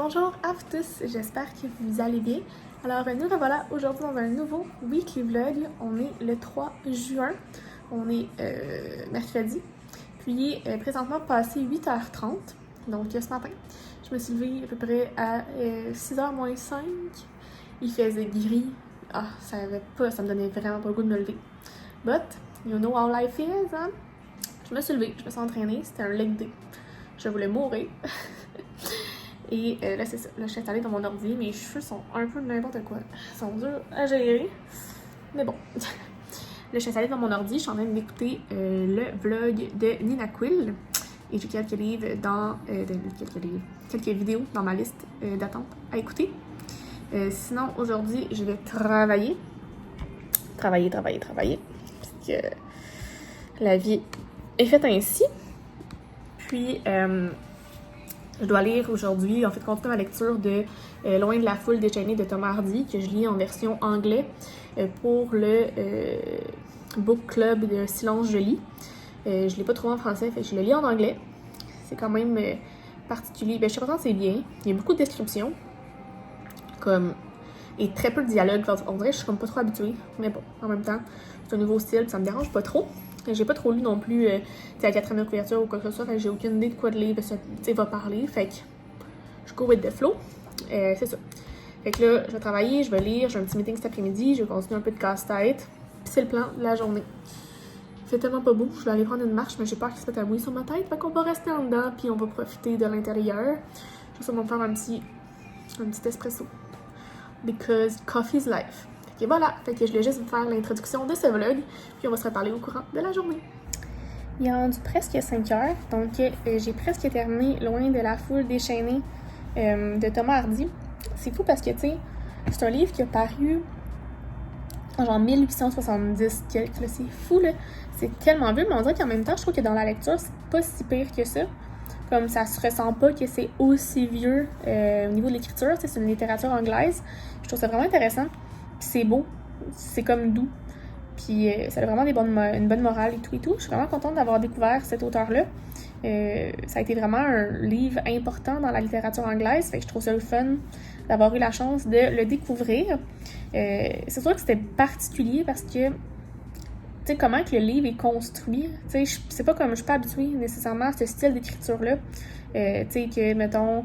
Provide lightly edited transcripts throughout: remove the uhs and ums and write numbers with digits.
Bonjour à vous tous, j'espère que vous allez bien. Alors nous revoilà aujourd'hui dans un nouveau weekly vlog. On est le 3 juin, on est mercredi, puis présentement passé 8h30, donc ce matin. Je me suis levée à peu près à 6h moins 5, il faisait gris, ça me donnait vraiment pas le goût de me lever. But, you know how life is, hein? Je me suis levée, je me suis entraînée, c'était un leg day. Je voulais mourir. Et là, c'est ça. Là, je suis installée dans mon ordi. Mes cheveux sont un peu n'importe quoi. Ils sont durs à gérer. Mais bon. Là, je suis installée dans mon ordi. Je suis en train d'écouter le vlog de Nina Quill. Et j'ai quelques livres quelques vidéos dans ma liste d'attente à écouter. Sinon, aujourd'hui, je vais travailler. Travailler. Parce que la vie est faite ainsi. Puis, je dois lire aujourd'hui, en fait, continuer ma lecture de Loin de la foule déchaînée de Thomas Hardy, que je lis en version anglais pour le book club de Silence je lis. Je l'ai pas trouvé en français, fait que je le lis en anglais. C'est quand même particulier. Je suis contente, c'est bien. Il y a beaucoup de descriptions, et très peu de dialogue. On dirait que je suis comme pas trop habituée, mais bon, en même temps, c'est un nouveau style, ça me dérange pas trop. J'ai pas trop lu non plus la 4e couverture ou quoi que ce soit, fait que j'ai aucune idée de quoi le livre va parler, fait que je go with the flow. C'est ça. Fait que là, je vais travailler, je vais lire, j'ai un petit meeting cet après-midi, je vais continuer un peu de casse-tête, puis c'est le plan de la journée. Il fait tellement pas beau, je vais aller prendre une marche, mais j'ai peur qu'il se mette à mouiller sur ma tête, fait qu'on va rester en dedans, puis on va profiter de l'intérieur. Je vais sûrement faire un petit espresso. Because coffee is life. Et voilà, fait que je voulais juste vous faire l'introduction de ce vlog, puis on va se reparler au courant de la journée. Il est rendu presque 5h, donc j'ai presque terminé Loin de la foule déchaînée de Thomas Hardy. C'est fou parce que, tu sais, c'est un livre qui a paru en genre 1870 quelque, là, c'est fou, là. C'est tellement vieux, mais on dirait qu'en même temps, je trouve que dans la lecture, c'est pas si pire que ça. Comme ça se ressent pas que c'est aussi vieux au niveau de l'écriture, c'est une littérature anglaise. Je trouve ça vraiment intéressant. C'est beau, c'est comme doux, puis ça a vraiment une bonne morale et tout. Je suis vraiment contente d'avoir découvert cet auteur-là. Ça a été vraiment un livre important dans la littérature anglaise, fait que je trouve ça le fun d'avoir eu la chance de le découvrir. C'est sûr que c'était particulier parce que, tu sais, comment que le livre est construit, tu sais, c'est pas comme je suis pas habituée nécessairement à ce style d'écriture-là. Tu sais, que, mettons,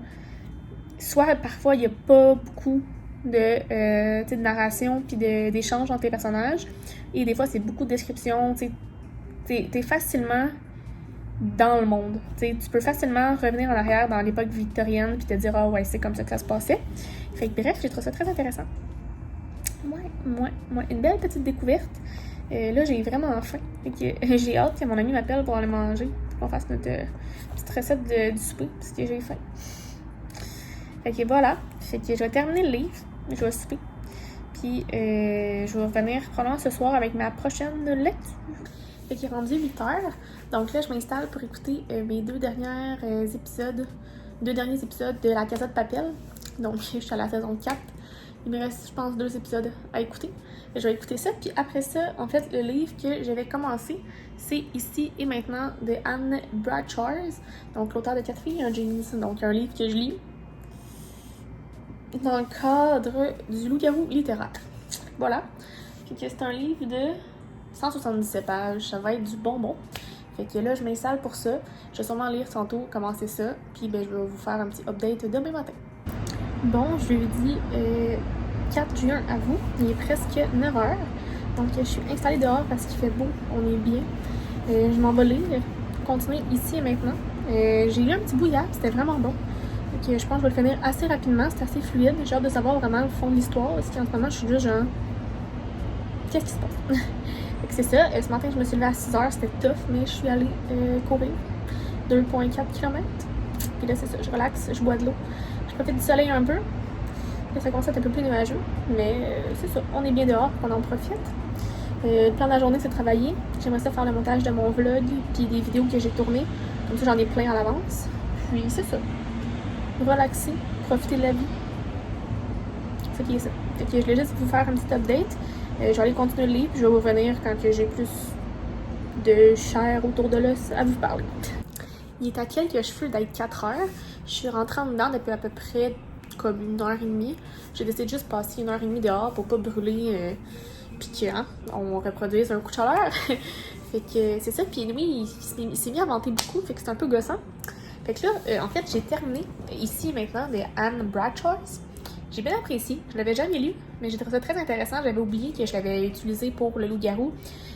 soit parfois il y a pas beaucoup de narration puis d'échanges entre les personnages. Et des fois, c'est beaucoup de descriptions. T'es facilement dans le monde. Tu peux facilement revenir en arrière dans l'époque victorienne puis te dire « Ah ouais, c'est comme ça que ça se passait. » Fait que bref, j'ai trouvé ça très intéressant. Ouais, une belle petite découverte. Là, j'ai vraiment faim. Fait que j'ai hâte que mon ami m'appelle pour aller manger, pour qu'on fasse notre petite recette du souper, parce que j'ai faim. Fait que voilà. Fait que je vais terminer le livre. Je vais souper. Puis, je vais revenir probablement ce soir avec ma prochaine lecture. Fait qu'il est rendu 8h. Donc là, je m'installe pour écouter mes deux derniers épisodes de La Casa de Papel. Donc, je suis à la saison 4. Il me reste, je pense, 2 épisodes à écouter. Je vais écouter ça. Puis après ça, en fait, le livre que j'avais commencé, c'est Ici et maintenant de Anne Bradshaw. Donc, l'auteur de 4 filles en jeans. Donc, un livre que je lis dans le cadre du loup-garou littéraire. Voilà. Fait que c'est un livre de 177 pages. Ça va être du bonbon. Fait que là, je m'installe pour ça. Je vais sûrement lire tantôt, commencer ça. Puis je vais vous faire un petit update demain matin. Bon, jeudi 4 juin à vous. Il est presque 9h. Donc, je suis installée dehors parce qu'il fait beau. On est bien. Je m'en vais lire. Continuer ici et maintenant. J'ai eu un petit bouillard. C'était vraiment bon. Donc, je pense que je vais le finir assez rapidement. C'est assez fluide. J'ai hâte de savoir vraiment le fond de l'histoire. Parce qu'en ce moment, je suis juste genre... Qu'est-ce qui se passe? Fait que c'est ça. Ce matin, je me suis levée à 6h. C'était tough, mais je suis allée courir 2,4 km. Puis là, c'est ça. Je relaxe. Je bois de l'eau. Je profite du soleil un peu. Là, ça commence à être un peu plus nuageux. Mais c'est ça. On est bien dehors. On en profite. Le plan de la journée, c'est de travailler. J'aimerais ça faire le montage de mon vlog. Puis des vidéos que j'ai tournées. Comme ça, j'en ai plein à l'avance. Puis c'est ça. Relaxer. Profiter de la vie. C'est qui est ça. Fait que je voulais juste vous faire un petit update. Je vais aller continuer le livre, puis je vais vous revenir quand j'ai plus de chair autour de l'os à vous parler. Il est à quelques cheveux d'être 4 heures. Je suis rentrée en dedans depuis à peu près comme 1 heure et demie. J'ai décidé de juste passer 1 heure et demie dehors pour pas brûler puis on reproduise un coup de chaleur. Fait que c'est ça. Puis oui, il s'est mis à vanter beaucoup, fait que c'est un peu gossant. Fait que là, en fait, j'ai terminé ici maintenant de Anne Bradshaw's. J'ai bien apprécié. Je l'avais jamais lu, mais j'ai trouvé ça très intéressant. J'avais oublié que je l'avais utilisé pour le loup-garou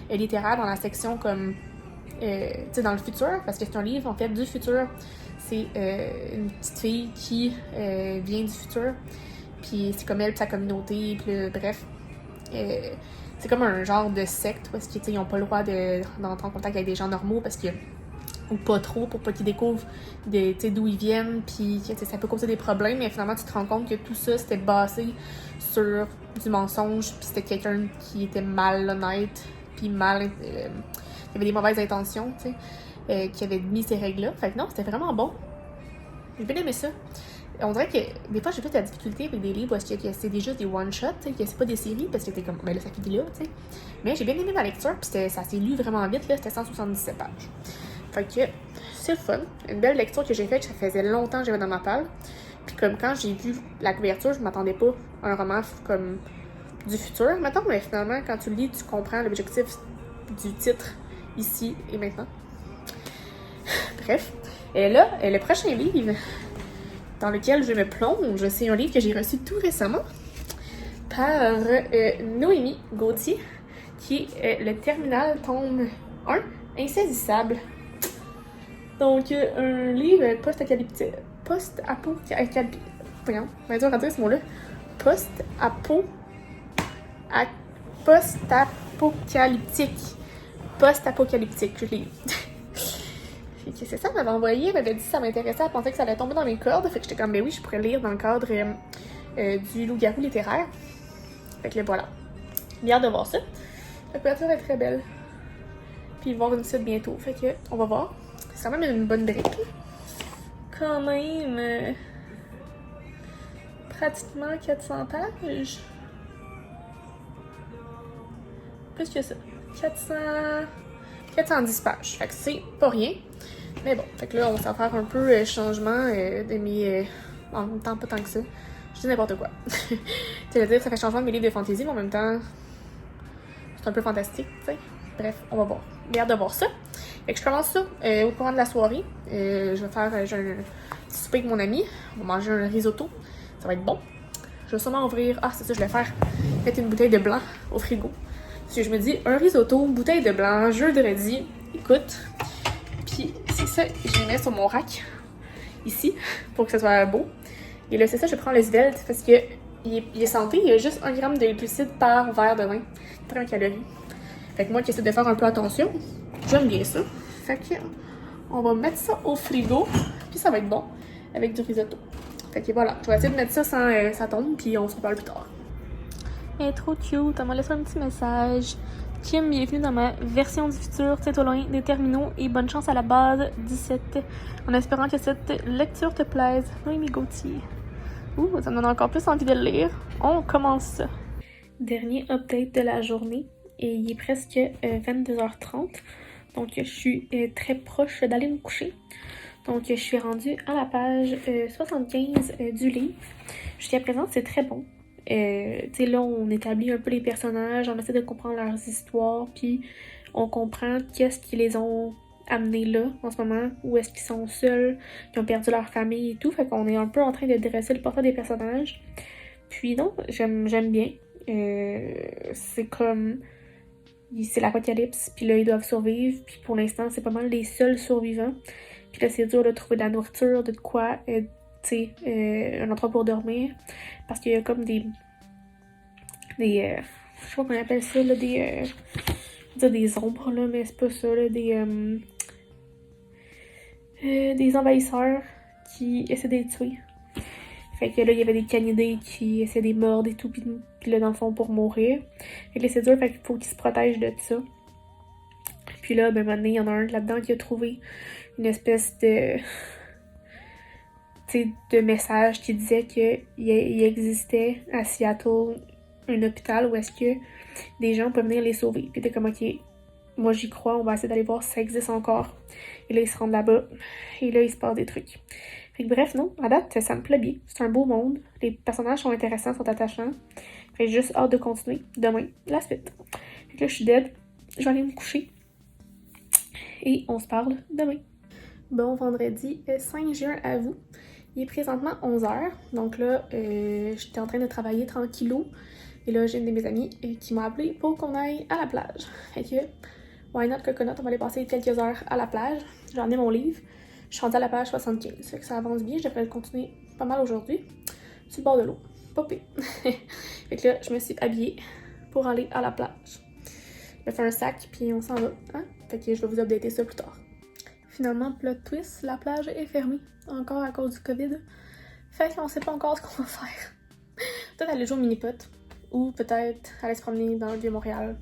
littéraire dans la section comme, tu sais, dans le futur, parce que c'est un livre, en fait, du futur. C'est une petite fille qui vient du futur, puis c'est comme elle et sa communauté, puis bref. C'est comme un genre de secte, parce qu'ils n'ont pas le droit d'entrer en contact avec des gens normaux, parce que ou pas trop, pour pas qu'ils découvrent d'où ils viennent, puis ça peut causer des problèmes, mais finalement tu te rends compte que tout ça c'était basé sur du mensonge, puis c'était quelqu'un qui était malhonnête, puis qui avait des mauvaises intentions, tu sais, qui avait mis ces règles-là. Fait que non, c'était vraiment bon. J'ai bien aimé ça. On dirait que des fois j'ai fait la difficulté avec des livres parce que c'est déjà des one-shots, que c'est pas des séries, parce que c'était comme, ben là ça finit là, tu sais. Mais j'ai bien aimé ma lecture, puis ça s'est lu vraiment vite, là, c'était 177 pages. Fait que c'est le fun. Une belle lecture que j'ai faite, ça faisait longtemps que j'avais dans ma palle. Puis comme quand j'ai vu la couverture, je m'attendais pas à un roman comme du futur. Mettons, mais finalement, quand tu le lis, tu comprends l'objectif du titre ici et maintenant. Bref. Et là, le prochain livre dans lequel je me plonge, c'est un livre que j'ai reçu tout récemment par Noémie Gauthier, qui est le Terminal tome 1, Insaisissable. Donc, un livre post-apocalyptique. Voyons, on va dire à dire ce mot-là. Post-apocalyptique, je l'ai. C'est ça, elle m'avait envoyé, elle m'avait dit que ça m'intéressait, elle pensait que ça allait tomber dans mes cordes. Fait que j'étais comme, ben oui, je pourrais lire dans le cadre du loup-garou littéraire. Fait que là, voilà. J'ai hâte de voir ça. La couverture est très belle. Puis voir une suite bientôt. Fait que, on va voir. C'est quand même une bonne brique. Quand même, pratiquement 400 pages. Plus que ça. 410 pages. Fait que c'est pas rien. Mais bon, fait que là, on va s'en faire un peu changement de mes... en même temps, pas tant que ça. Je dis n'importe quoi. C'est-à-dire, ça fait changement de mes livres de fantasy, mais en même temps, c'est un peu fantastique, tu sais. Bref, on va voir. J'ai hâte de voir ça. Fait que je commence ça au courant de la soirée. Je vais faire j'ai un petit souper avec mon ami. On va manger un risotto. Ça va être bon. Je vais sûrement ouvrir... Ah, c'est ça, je vais mettre une bouteille de blanc au frigo. Parce que je me dis, un risotto, bouteille de blanc, jeudi. Écoute. Puis c'est ça, je les mets sur mon rack. Ici, pour que ça soit beau. Et là, c'est ça, je prends le Svelte parce que il est santé. Il y a juste 1 gramme de glucides par verre de vin. 30 calories. Fait que moi qui essaie de faire un peu attention, j'aime bien ça. Fait que on va mettre ça au frigo, puis ça va être bon avec du risotto. Fait que voilà, je vais essayer de mettre ça sans ça tombe, puis on se reparle plus tard. Elle est trop cute, elle m'a laissé un petit message. Kim, bienvenue dans ma version du futur, c'est au loin des terminaux et bonne chance à la base 17. En espérant que cette lecture te plaise. Noémie Gauthier. Ouh, ça me donne encore plus envie de le lire. On commence ça. Dernier update de la journée. Et il est presque 22h30. Donc, je suis très proche d'aller me coucher. Donc, je suis rendue à la page 75 du livre. Jusqu'à présent, c'est très bon. Tu sais, là, on établit un peu les personnages, on essaie de comprendre leurs histoires, puis on comprend qu'est-ce qui les ont amenés là, en ce moment, où est-ce qu'ils sont seuls, qui ont perdu leur famille et tout. Fait qu'on est un peu en train de dresser le portrait des personnages. Puis non, j'aime bien. C'est comme... c'est l'apocalypse, puis là, ils doivent survivre, puis pour l'instant, c'est pas mal les seuls survivants. Puis là, c'est dur de trouver de la nourriture, de quoi, tu sais, un endroit pour dormir, parce qu'il y a comme des je sais pas comment on appelle ça, là, je veux dire des ombres, là, mais c'est pas ça, là, des envahisseurs qui essaient de les tuer. Fait que là, il y avait des canidés qui essaient de les mordre et tout, puis là, dans le fond, pour mourir. Fait que là, c'est dur, fait qu'il faut qu'ils se protègent de ça. Puis là, ben, maintenant, il y en a un là-dedans qui a trouvé une espèce de... tu sais, de message qui disait qu'il existait à Seattle un hôpital où est-ce que des gens peuvent venir les sauver. Puis t'es comme, ok, moi j'y crois, on va essayer d'aller voir si ça existe encore. Et là, ils se rendent là-bas. Et là, il se passe des trucs. Fait que bref, non, à date, ça me plaît bien. C'est un beau monde. Les personnages sont intéressants, sont attachants. Fait que j'ai juste hâte de continuer. Demain, la suite. Fait que là, je suis dead. Je vais aller me coucher. Et on se parle demain. Bon vendredi 5 juin à vous. Il est présentement 11h. Donc là, j'étais en train de travailler tranquillou. Et là, j'ai une de mes amies qui m'a appelé pour qu'on aille à la plage. Fait que, why not coconut, on va aller passer quelques heures à la plage. J'en ai mon livre. Je suis rendue à la page 75. Fait que ça avance bien. Je devrais le continuer pas mal aujourd'hui. Sur le bord de l'eau. Pas pire. Fait que là, je me suis habillée pour aller à la plage. Je vais faire un sac, puis on s'en va. Hein? Fait que je vais vous updater ça plus tard. Finalement, plot twist, la plage est fermée. Encore à cause du COVID. Fait qu'on sait pas encore ce qu'on va faire. Peut-être aller jouer au mini-pot. Ou peut-être aller se promener dans le Vieux-Montréal.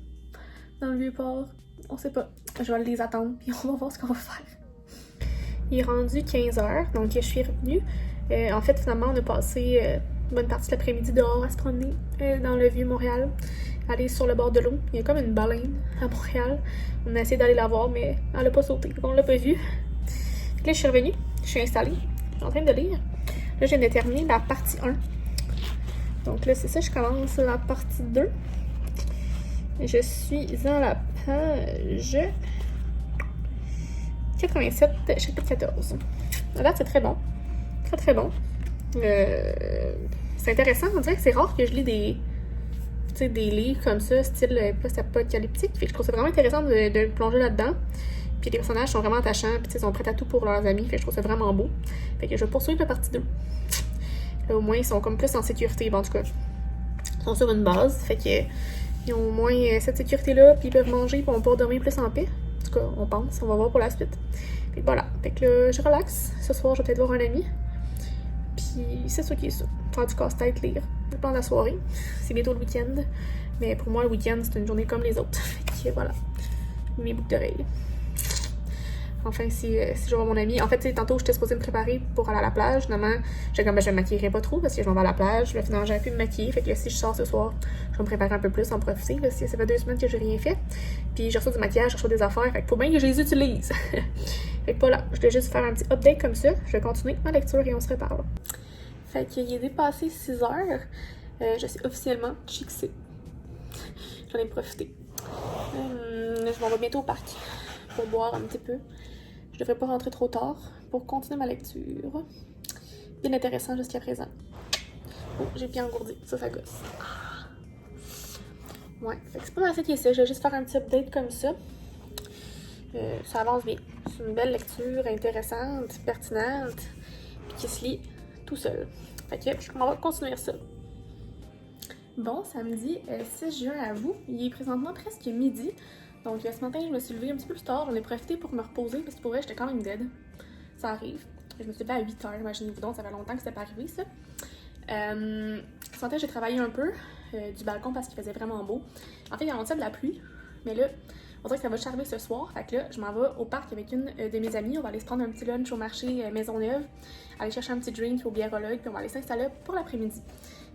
Dans le Vieux-Port. On sait pas. Je vais les attendre, puis on va voir ce qu'on va faire. Il est rendu 15h, donc je suis revenue. En fait, finalement, on a passé une bonne partie de l'après-midi dehors à se promener dans le Vieux-Montréal. Aller sur le bord de l'eau. Il y a comme une baleine à Montréal. On a essayé d'aller la voir, mais elle a pas sauté. Donc on l'a pas vue. Là, je suis revenue. Je suis installée. Je suis en train de lire. Là, je viens de terminer la partie 1. Donc là, c'est ça, je commence la partie 2. Je suis dans la page 87, chapitre 14. Là, c'est très bon. Très, très bon. C'est intéressant. On dirait que c'est rare que je lis des livres comme ça, style post-apocalyptique. Fait que je trouve ça vraiment intéressant de plonger là-dedans. Puis les personnages sont vraiment attachants. Puis ils sont prêts à tout pour leurs amis. Fait que je trouve ça vraiment beau. Fait que je vais poursuivre la partie 2. Là, au moins, ils sont comme plus en sécurité. Bon, en tout cas, ils sont sur une base. Fait que ils ont au moins cette sécurité-là. Puis ils peuvent manger. Puis on va pouvoir dormir plus en paix. En tout cas, on pense. On va voir pour la suite. Fait que voilà. Fait que là, je relaxe. Ce soir, je vais peut-être voir un ami. Puis c'est ça qui est ça. Faire du casse-tête, lire. Le plan de la soirée. C'est bientôt le week-end. Mais pour moi, le week-end, c'est une journée comme les autres. Fait que voilà. Mes boucles d'oreilles. Enfin, si je vois mon ami. En fait, tantôt, j'étais supposée me préparer pour aller à la plage. Finalement, j'étais comme, je me maquillerai pas trop parce que je m'en vais à la plage. Là, finalement, j'avais pu me maquiller. Fait que si je sors ce soir, je vais me préparer un peu plus, en profiter. Là, ça fait 2 semaines que j'ai rien fait. Puis, je reçois du maquillage, je reçois des affaires. Fait que faut bien que je les utilise. Fait que voilà, je vais juste faire un petit update comme ça. Je vais continuer ma lecture et on se reparle. Fait qu'il est dépassé 6 heures. Je suis officiellement chixée. J'en ai profité. Je m'en vais bientôt au parc pour boire un petit peu. Je devrais pas rentrer trop tard pour continuer ma lecture. Bien intéressant jusqu'à présent. Oh, j'ai bien engourdi. Ça gosse. Ouais, fait que c'est pas mal ça qui est ça. Je vais juste faire un petit update comme ça. Ça avance bien. C'est une belle lecture intéressante, pertinente, puis qui se lit tout seul. Fait que on va continuer ça. Bon, samedi 6 juin à vous. Il est présentement presque midi. Donc ce matin, je me suis levée un petit peu plus tard. J'en ai profité pour me reposer parce que pour vrai, j'étais quand même dead. Ça arrive. Je me suis levée à 8h, imaginez-vous donc, ça fait longtemps que c'était pas arrivé ça. Ce matin, j'ai travaillé un peu du balcon parce qu'il faisait vraiment beau. En fait, il y a de la pluie, mais là, on dirait que ça va charmer ce soir. Fait que là, je m'en vais au parc avec une de mes amies. On va aller se prendre un petit lunch au marché Maisonneuve, aller chercher un petit drink au biérologue, puis on va aller s'installer pour l'après-midi.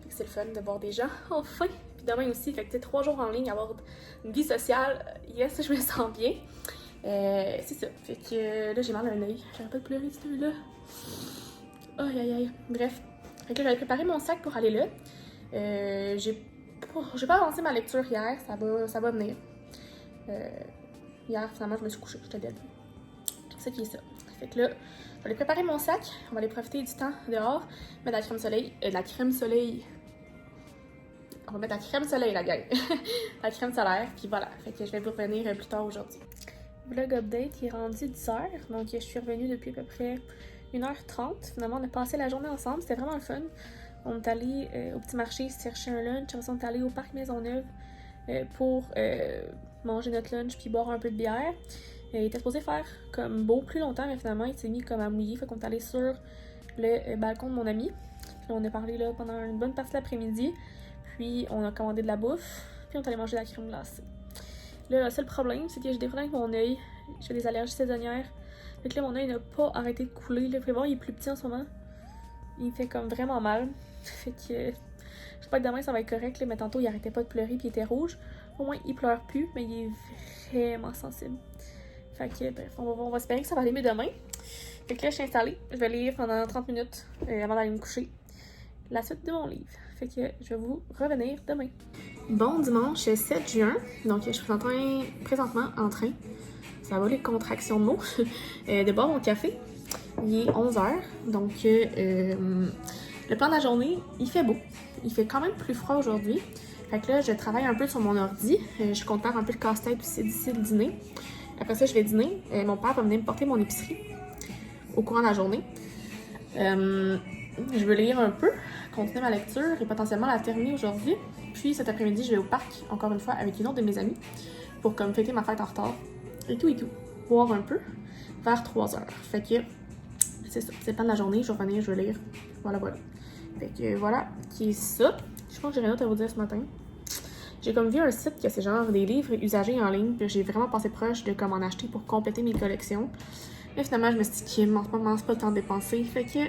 Fait que c'est le fun de voir des gens, enfin! Puis demain aussi, fait que 3 jours en ligne, avoir une vie sociale, yes, je me sens bien. C'est ça. Fait que là, j'ai mal à un œil. J'arrête pas de pleurer, cet œil-là. Aïe, aïe, aïe. Bref. Fait que j'avais préparé mon sac pour aller là. J'ai pas avancé ma lecture hier, ça va venir. Hier, finalement, je me suis couchée, j'étais dead. C'est ça qui est ça. Fait que là, je vais aller préparer mon sac, on va aller profiter du temps dehors, mettre la crème soleil, on va mettre la crème soleil, la gang. La crème solaire, puis voilà. Fait que je vais vous revenir plus tard aujourd'hui. Vlog update, il est rendu 10h, donc je suis revenue depuis à peu près 1h30. Finalement, on a passé la journée ensemble, c'était vraiment le fun. On est allé au petit marché chercher un lunch, après ça, on est allé au parc Maisonneuve pour manger notre lunch puis boire un peu de bière. Il était supposé faire comme beau plus longtemps, mais finalement, il s'est mis comme à mouiller. Fait qu'on est allé sur le balcon de mon ami. Puis on a parlé là pendant une bonne partie de l'après-midi. Puis on a commandé de la bouffe. Puis on est allé manger de la crème glacée. Là, le seul problème, c'est que j'ai des problèmes avec mon œil. J'ai des allergies saisonnières. Fait que là, mon œil n'a pas arrêté de couler. Là, vraiment, il est plus petit en ce moment. Il fait comme vraiment mal. Fait que j'espère que demain ça va être correct. Là, mais tantôt, il arrêtait pas de pleurer puis il était rouge. Au moins, il pleure plus, mais il est vraiment sensible. Fait que, bref, on va espérer que ça va aller mieux demain. Fait que là, je suis installée. Je vais lire pendant 30 minutes avant d'aller me coucher la suite de mon livre. Fait que je vais vous revenir demain. Bon dimanche 7 juin. Donc, je suis présentement en train. Ça va les contractions de mots. De boire mon café. Il est 11h. Donc, le plan de la journée, il fait beau. Il fait quand même plus froid aujourd'hui. Fait que là, je travaille un peu sur mon ordi. Je compte faire un peu de casse-tête aussi d'ici le dîner. Après ça, je vais dîner. Mon père va venir me porter mon épicerie au courant de la journée. Je veux lire un peu, continuer ma lecture et potentiellement la terminer aujourd'hui. Puis cet après-midi, je vais au parc, encore une fois, avec une autre de mes amies pour comme fêter ma fête en retard. Et tout. Boire un peu vers 3h. Fait que c'est ça. C'est pas de la journée, je vais revenir, je vais lire. Voilà. Fait que voilà, qui est ça. Je pense que j'ai rien d'autre à vous dire ce matin. J'ai comme vu un site que c'est genre des livres usagés en ligne, puis j'ai vraiment passé proche de comme en acheter pour compléter mes collections. Mais finalement, je me suis dit en ce moment, c'est pas le temps de dépenser. Fait que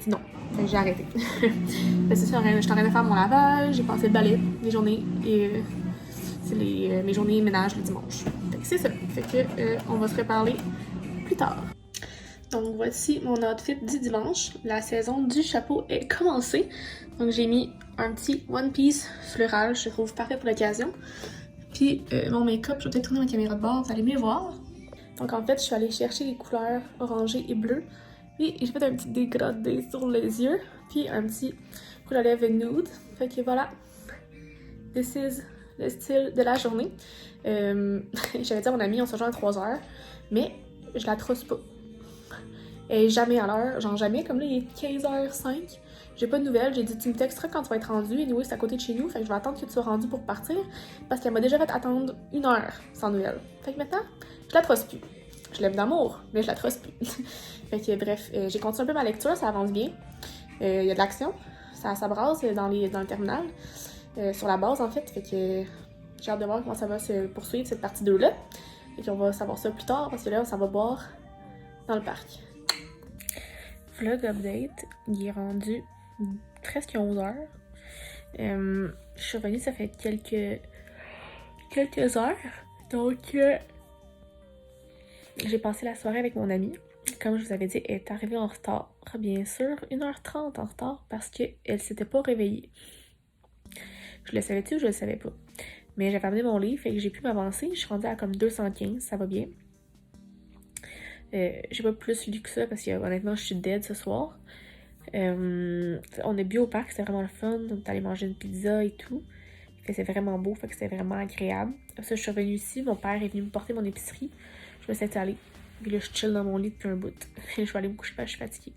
non, fait que j'ai arrêté. C'est ça, je suis en train de faire mon lavage, j'ai passé le balai, les journées, et c'est mes journées ménage le dimanche. Fait que c'est ça. Fait que on va se reparler plus tard. Donc voici mon outfit du dimanche. La saison du chapeau est commencée. Donc j'ai mis un petit one piece floral, je trouve parfait pour l'occasion. Puis mon make-up, je vais peut-être tourner ma caméra de bord, vous allez mieux voir. Donc en fait, je suis allée chercher les couleurs orangées et bleues. Puis j'ai fait un petit dégradé sur les yeux. Puis un petit rouge à lèvres nude. Fait que voilà. This is le style de la journée. J'avais dit à mon amie, on se rejoint à 3h. Mais je la trousse pas. Elle est jamais à l'heure. Genre jamais. Comme là, il est 15h05. J'ai pas de nouvelles. J'ai dit, tu me texteras quand tu vas être rendu. Et anyway, c'est à côté de chez nous. Fait que je vais attendre que tu sois rendu pour partir. Parce qu'elle m'a déjà fait attendre 1h sans nouvelles. Fait que maintenant, je la trosse plus. Je l'aime d'amour, mais je la trosse plus. Fait que bref, j'ai continué un peu ma lecture, ça avance bien. Il y a de l'action, ça brasse dans le terminal. Sur la base en fait. Fait que j'ai hâte de voir comment ça va se poursuivre cette partie 2-là. Et puis on va savoir ça plus tard parce que là, ça va boire dans le parc. Vlog update, il est rendu presque 11h. Je suis revenue, ça fait quelques heures. Donc, j'ai passé la soirée avec mon amie. Comme je vous avais dit, elle est arrivée en retard. Bien sûr, 1h30 en retard parce qu'elle s'était pas réveillée. Je le savais-tu ou je le savais pas? Mais j'avais amené mon livre, fait que j'ai pu m'avancer. Je suis rendue à comme 215, ça va bien. J'ai pas plus lu que ça parce que honnêtement, je suis dead ce soir. On est bu au parc, c'était vraiment le fun. On est allé manger une pizza et tout. C'est vraiment beau, fait que c'était vraiment agréable. Après ça, je suis revenue ici, mon père est venu me porter mon épicerie. Je me suis installée. Puis là, je chill dans mon lit depuis un bout. Je vais aller me coucher parce que je suis fatiguée.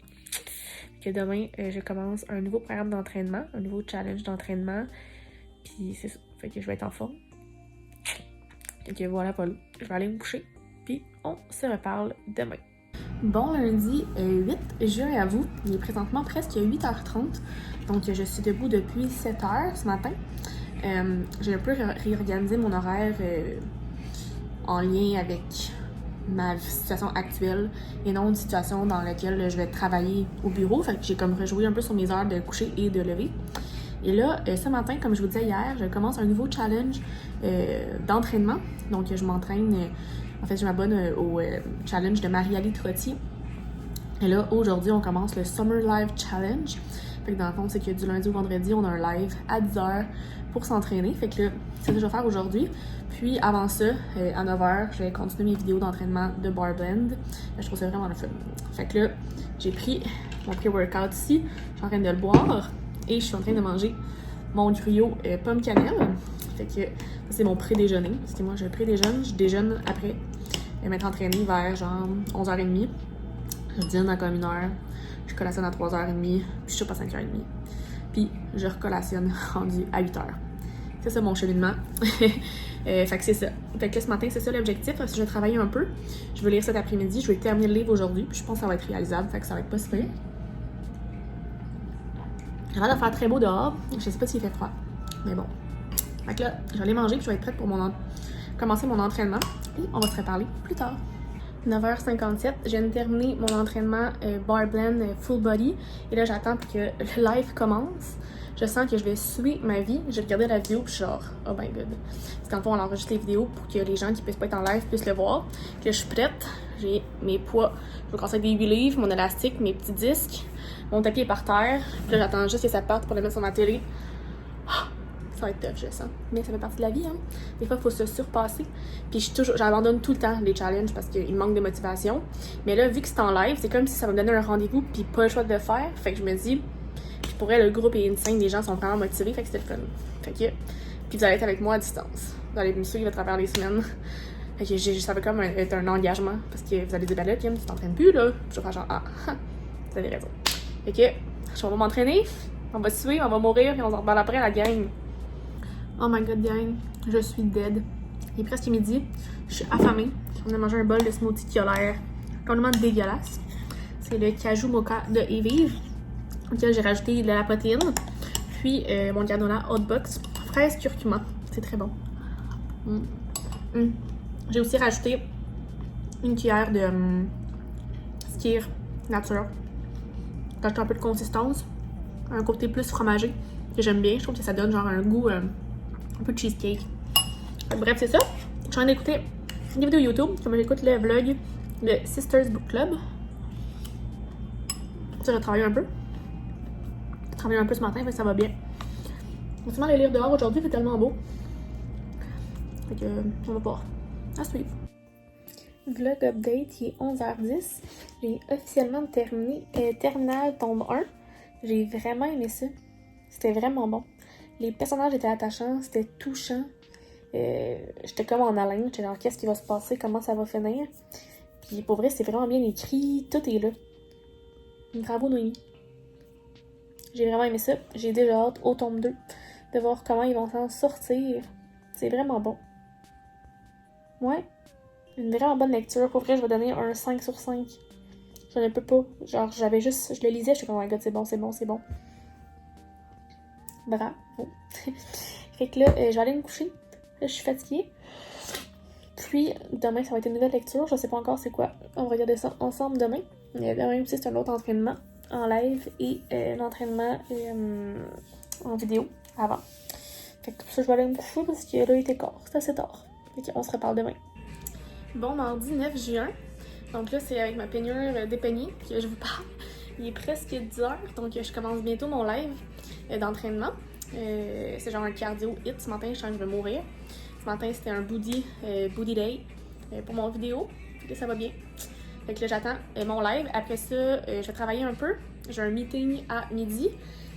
Que demain, je commence un nouveau programme d'entraînement, un nouveau challenge d'entraînement. Puis c'est ça. Fait que je vais être en forme. Fait que voilà, Paul. Je vais aller me coucher. Puis on se reparle demain. Bon lundi 8 juin à vous. Il est présentement presque 8h30. Donc je suis debout depuis 7h ce matin. J'ai un peu réorganisé mon horaire en lien avec ma situation actuelle et non une situation dans laquelle je vais travailler au bureau. Fait que j'ai comme rejoué un peu sur mes heures de coucher et de lever. Et là, ce matin, comme je vous disais hier, je commence un nouveau challenge d'entraînement. Donc je m'entraîne, en fait je m'abonne au challenge de Marie-Ali Trottier. Et là, aujourd'hui, on commence le Summer Live Challenge. Fait que dans le fond, c'est que du lundi au vendredi, on a un live à 10h pour s'entraîner. Fait que là, c'est ce que je vais faire aujourd'hui. Puis avant ça, à 9h, je vais continuer mes vidéos d'entraînement de bar blend. Je trouve ça vraiment le fun. Fait que là, j'ai pris mon pré-workout ici. Je suis en train de le boire. Et je suis en train de manger mon gruyot pomme cannelle. Fait que c'est mon pré-déjeuner. Parce que moi, je pré-déjeune. Je déjeune après m'être entraînée vers genre 11h30. Je dîne à comme 1h. Je collationne à 3h30, puis je chope à 5h30. Puis je recollationne rendu à 8h. C'est ça mon cheminement. Fait que c'est ça. Fait que ce matin, c'est ça l'objectif. Parce que je vais travailler un peu. Je veux lire cet après-midi. Je vais terminer le livre aujourd'hui. Puis je pense que ça va être réalisable. Fait que ça va être pas super. J'ai l'air de faire très beau dehors. Je sais pas s'il fait froid. Mais bon. Fait que là, je vais aller manger. Puis je vais être prête pour commencer mon entraînement. Et on va se reparler plus tard. 9h57, je viens de terminer mon entraînement Bar Blend Full Body et là j'attends pour que le live commence. Je sens que je vais suer ma vie. J'ai regardé la vidéo puis je suis genre oh my god. Parce qu'en fait on enregistre les vidéos pour que les gens qui puissent pas être en live puissent le voir. Puis là je suis prête, j'ai mes poids, je vais commencer avec des reliefs, mon élastique, mes petits disques, mon tapis est par terre. Puis là j'attends juste que ça parte pour le mettre sur ma télé. Ça va être tough, je le sens. Mais ça fait partie de la vie, hein. Des fois, il faut se surpasser. Puis j'abandonne tout le temps les challenges parce qu'il me manque de motivation. Mais là, vu que c'est en live, c'est comme si ça me donnait un rendez-vous puis pas le choix de le faire. Fait que je me dis, puis pour vrai, le groupe est insane, les gens sont vraiment motivés, fait que c'était le fun. Fait que, puis vous allez être avec moi à distance. Vous allez me suivre à travers les semaines. Fait que ça va comme être un engagement parce que vous allez dire, ben là, Kim, tu t'entraînes plus, là. Puis je vais faire genre, ah, vous avez raison. Fait que, je vais m'entraîner, on va suer, on va mourir, puis on s'en reparle après à la gang. Oh my god, gang, je suis dead. Il est presque midi, je suis affamée. On a mangé un bol de smoothie qui a l'air complètement dégueulasse. C'est le cajou mocha de Evive, auquel j'ai rajouté de la protéine. Puis mon granola Hotbox, fraise curcuma. C'est très bon. J'ai aussi rajouté une cuillère de Skyr nature. Rajouter un peu de consistance, un côté plus fromagé que j'aime bien. Je trouve que ça donne genre un goût un peu de cheesecake. Bref, c'est ça. Je suis en train d'écouter une vidéo YouTube, comme j'écoute le vlog de Sisters Book Club. Ça, j'ai travaillé un peu. J'ai travaillé un peu ce matin, fait que ça va bien. On va aller lire dehors aujourd'hui, c'est tellement beau. Fait que, on va voir. À suivre. Vlog update, il est 11h10. J'ai officiellement terminé Terminal Tombe 1. J'ai vraiment aimé ça. C'était vraiment bon. Les personnages étaient attachants, c'était touchant. J'étais comme en haleine, j'étais genre qu'est-ce qui va se passer, comment ça va finir. Puis pour vrai, c'est vraiment bien écrit, tout est là. Bravo Noémie. J'ai vraiment aimé ça. J'ai déjà hâte au tome 2 de voir comment ils vont s'en sortir. C'est vraiment bon. Ouais. Une vraiment bonne lecture. Pour vrai, je vais donner un 5 sur 5. Je ne peux pas. Genre, je le lisais, je suis comme, oh my god, c'est bon, c'est bon, c'est bon. Bravo. Fait que là, je vais aller me coucher. Là, je suis fatiguée. Puis, demain, ça va être une nouvelle lecture. Je sais pas encore c'est quoi. On va regarder ça ensemble demain. Mais demain aussi, c'est un autre entraînement en live et l'entraînement en vidéo avant. Fait que pour ça, je vais aller me coucher parce que là, il était tard. C'est assez tard. Fait qu'on se reparle demain. Bon, mardi 9 juin. Donc là, c'est avec ma peignure dépeignée que je vous parle. Il est presque 10h, donc je commence bientôt mon live d'entraînement. C'est genre un cardio hit ce matin, je sens que je vais mourir. Ce matin, c'était un booty day pour mon vidéo. Fait que ça va bien. Fait que là, j'attends mon live. Après ça, je vais travailler un peu. J'ai un meeting à midi.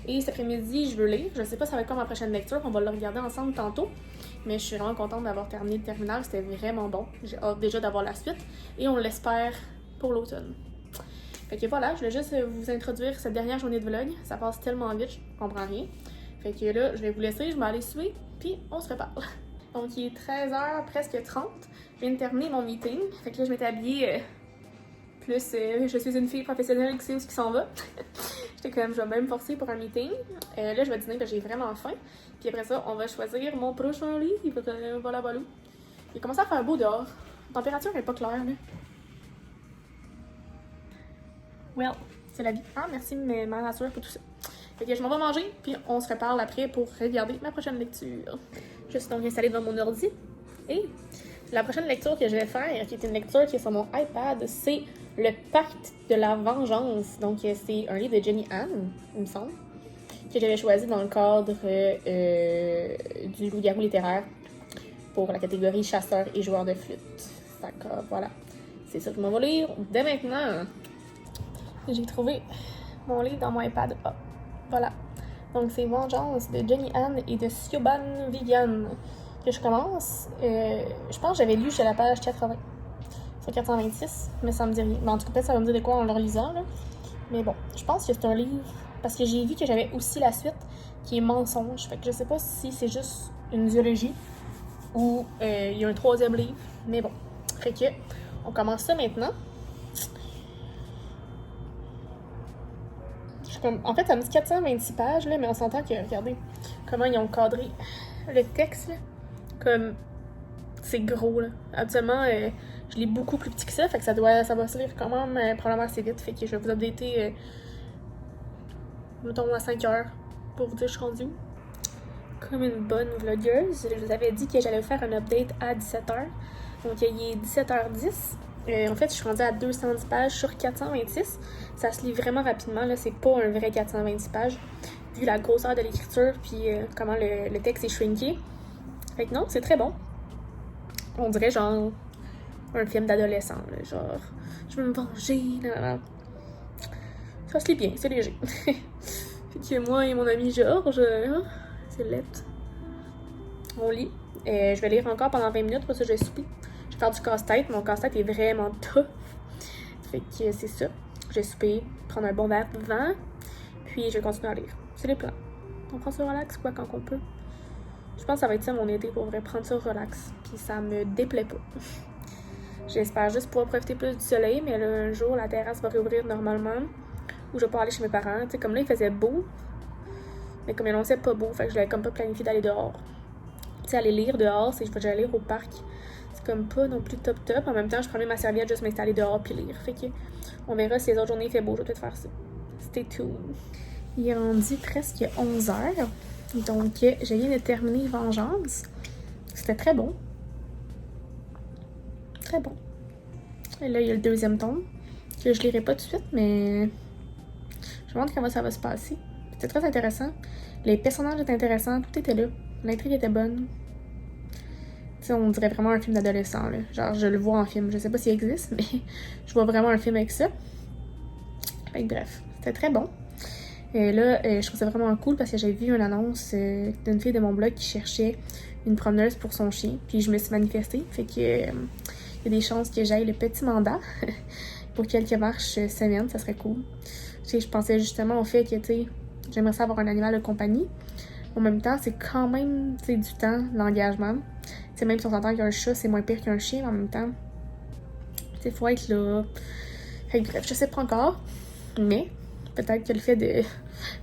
Et cet après-midi, je veux lire. Je sais pas ça va être quoi ma prochaine lecture. On va le regarder ensemble tantôt. Mais je suis vraiment contente d'avoir terminé le terminal. C'était vraiment bon. J'ai hâte déjà d'avoir la suite. Et on l'espère pour l'automne. Fait que voilà, je voulais juste vous introduire cette dernière journée de vlog. Ça passe tellement vite, je comprends rien. Fait que là, je vais vous laisser, je vais aller suer, puis on se reparle. Donc il est 13h, presque 30. Je viens de terminer mon meeting. Fait que là, je m'étais habillée plus... je suis une fille professionnelle qui sait où ce qui s'en va. J'étais quand même, je vais même me forcer pour un meeting. Là, je vais dîner parce que j'ai vraiment faim. Puis après ça, on va choisir mon prochain livre. Voilà, voilà. Il commence à faire beau dehors. La température n'est pas claire, là. Well, c'est la vie. Ah, merci ma nature pour tout ça. Fait que je m'en vais manger, puis on se reparle après pour regarder ma prochaine lecture. Je suis donc installée devant mon ordi. Et la prochaine lecture que je vais faire, qui est une lecture qui est sur mon iPad, c'est Le Pacte de la Vengeance. Donc, c'est un livre de Jenny Han, il me semble, que j'avais choisi dans le cadre du loup-garou littéraire pour la catégorie chasseur et joueur de flûte. D'accord, voilà. C'est ça que je m'en vais lire dès maintenant. J'ai trouvé mon livre dans mon iPad. Ah, voilà. Donc, c'est Vengeance de Jenny Han et de Siobhan Vivian que je commence. Je pense que j'avais lu jusqu'à la page 80. Sur 426, mais ça me dit rien. Mais en tout cas, peut-être ça va me dire de quoi en le relisant, là. Mais bon, je pense que c'est un livre... Parce que j'ai vu que j'avais aussi la suite qui est Mensonge. Fait que je sais pas si c'est juste une duologie ou il y a un troisième livre. Mais bon. Fait que, on commence ça maintenant. En fait, ça me dit 426 pages, là, mais on s'entend que, regardez, comment ils ont cadré le texte, là. Comme, c'est gros, là. Absolument, Je lis beaucoup plus petit que ça, fait que ça va se lire quand même probablement assez vite. Fait que je vais vous updater, mettons, à 5 heures pour vous dire je suis rendue où. Comme une bonne vlogueuse, je vous avais dit que j'allais vous faire un update à 17h. Donc, il est 17h10. En fait, je suis rendue à 210 pages sur 426. Ça se lit vraiment rapidement, là. C'est pas un vrai 426 pages, vu la grosseur de l'écriture, puis comment le texte est shrinké. Fait que non, c'est très bon. On dirait genre un film d'adolescent, là. Genre, je veux me venger, là. Ça se lit bien, c'est léger. Fait que moi et mon ami Georges, c'est lettre. On lit. Je vais lire encore pendant 20 minutes, pour ça je vais souper. Je vais faire du casse-tête. Mon casse-tête est vraiment tough. Fait que c'est ça. Je vais souper, prendre un bon verre de vin, puis je vais continuer à lire. C'est les plans. On prend ça relax, quoi, quand on peut. Je pense que ça va être ça mon été, pour vrai, prendre ça relax. Puis ça me déplaît pas. J'espère juste pouvoir profiter plus du soleil, mais là, un jour, la terrasse va réouvrir normalement. Ou je vais pouvoir aller chez mes parents. Tu sais, comme là, il faisait beau. Mais comme il annonçait pas beau, fait que je l'avais comme pas planifié d'aller dehors. Tu sais, aller lire dehors, c'est que je vais aller lire au parc. C'est comme pas non plus top. En même temps, je prends ma serviette, juste m'installer dehors puis lire. Fait que on verra si les autres journées il fait beau, je vais peut-être faire ça. Stay tuned. Il est rendu presque 11h. Donc, je viens de terminer Vengeance. C'était très bon. Très bon. Et là, il y a le deuxième tome, que je lirai pas tout de suite, mais je me demande comment ça va se passer. C'était très intéressant. Les personnages étaient intéressants, tout était là. L'intrigue était bonne. Tu sais, on dirait vraiment un film d'adolescent, là. Genre, je le vois en film. Je sais pas s'il existe, mais je vois vraiment un film avec ça. Fait que bref, c'était très bon. Et là, je trouve ça vraiment cool parce que j'avais vu une annonce d'une fille de mon blog qui cherchait une promeneuse pour son chien. Puis je me suis manifestée. Fait que il y a des chances que j'aille le petit mandat pour quelques marches semaine. Ça serait cool. Tu sais, je pensais justement au fait que, tu sais, j'aimerais ça avoir un animal de compagnie. En même temps, c'est quand même, tu sais, du temps, l'engagement. Tu sais, même si on s'entend qu'un chat, c'est moins pire qu'un chien, mais en même temps, tu sais, faut être là. Fait que bref, je sais pas encore, mais peut-être que le fait de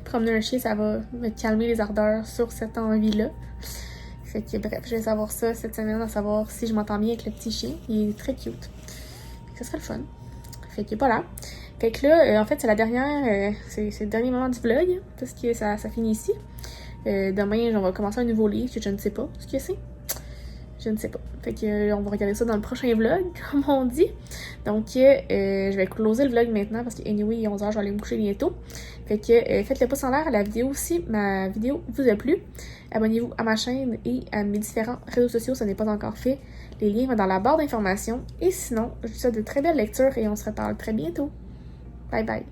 promener un chien, ça va me calmer les ardeurs sur cette envie-là. Fait que bref, je vais savoir ça cette semaine, à savoir si je m'entends bien avec le petit chien. Il est très cute. Ça serait le fun. Fait que voilà. Fait que là, en fait, c'est la dernière, c'est le dernier moment du vlog, parce que ça finit ici. Demain, on va commencer un nouveau livre que je ne sais pas ce que c'est. Je ne sais pas. Fait que on va regarder ça dans le prochain vlog, comme on dit. Donc, je vais closer le vlog maintenant parce que, anyway, il est 11h, je vais aller me coucher bientôt. Fait que faites le pouce en l'air à la vidéo si ma vidéo vous a plu. Abonnez-vous à ma chaîne et à mes différents réseaux sociaux, ça n'est pas encore fait. Les liens vont dans la barre d'informations. Et sinon, je vous souhaite de très belles lectures et on se reparle très bientôt. Bye bye.